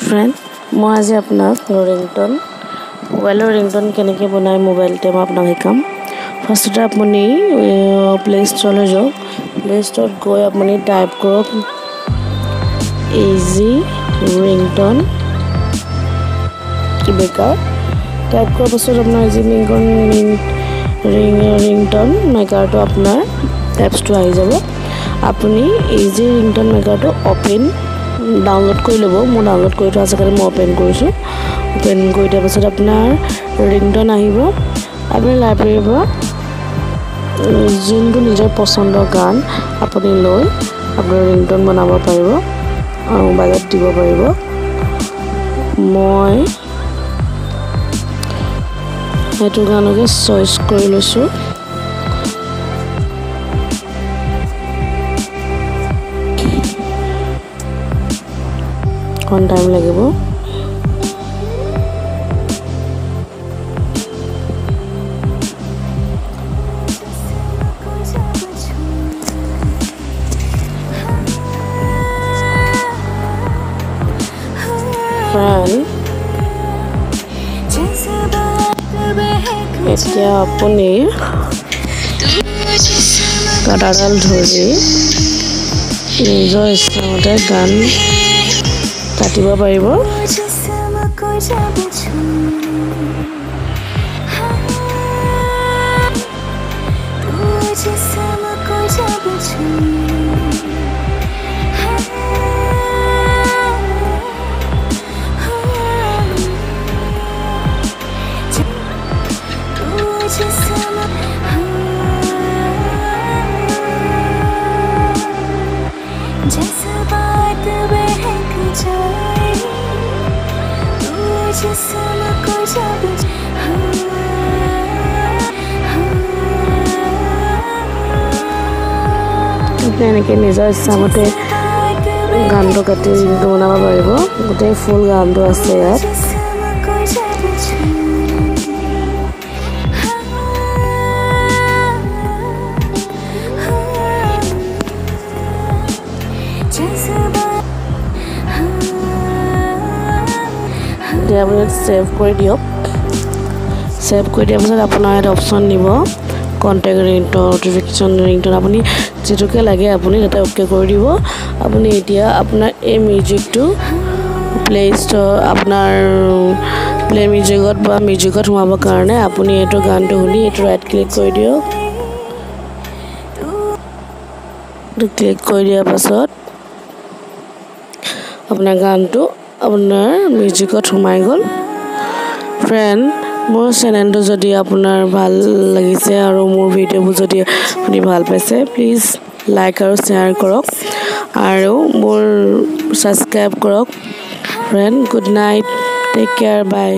Friend मैं आज आपनाक ringtone mobile ringtone केनेके बनाय मोबाइलते मैं आपनाक शिकाम। फार्स्टते आपुनी प्ले स्टोर जाओ। प्ले स्टोर गई आपुनी टाइप करक इजी रिंगटोन बेकार टाइप कर पाছত आपनार इजी रिंगटोन मेकारটো आपनार एप्सটো আহি যাব। आपुनी इजी रिंगटोन मेकारটো ओपन डाउनलोड कर लब। मैं डाउनलोड कर थोड़ा कारण मैं ओपन कर ओपन कर दिया पाছত अपनार रिंगटोन आहिब। अपनी लाइब्रेरीर পৰা जोनটো নিজৰ পছন্দৰ গান আপুনি লৈ আপোনাৰ रिंगटोन বনাব পাৰিব আৰু মোবাইলত দিব পাৰিব। মই এটো গানকে চয়েস কৰি লৈছো। कौन टाइम लगे अपनी कटाडाल धरी निजर इच्छामते गान काटिब पारिब। এনেকে নিজৰ ইচ্ছামতে গানটো কাটি বনাব পাৰিব। গোটেই ফুল গানটো আছে ইয়াত। सेव कर दियक। सेव कर दिया पाছত আপোনাৰ এটা অপচন নিব কন্টেক্ট ৰিংটোন নটিফিকেশন ৰিংটোন আপুনি যেটোকে লাগে আপুনি এটা ওকে কৰি দিব। আপুনি এতিয়া আপোনাৰ এই মিউজিকটো প্লে স্টোৰ আপোনাৰ প্লে মিউজিকত বা মিউজিকত সোমাব কাৰণে আপুনি এটো গানটো শুনি এটো ৰাইট ক্লিক কৰি দিয়ক। ক্লিক কৰি দিয়া পাছত আপোনাৰ গানটো আপোনাৰ মিউজিকত সোমাই গ'ল। फ्रेंड मोर चैनल जदि आपनार ভাল লাগিছে আৰু মোৰ ভিডিঅ'বোৰ যদি আপুনি ভাল পাইছে প্লিজ লাইক আৰু शेयर কৰক আৰু মোৰ সাবস্ক্ৰাইব কৰক। Friend good night take care bye.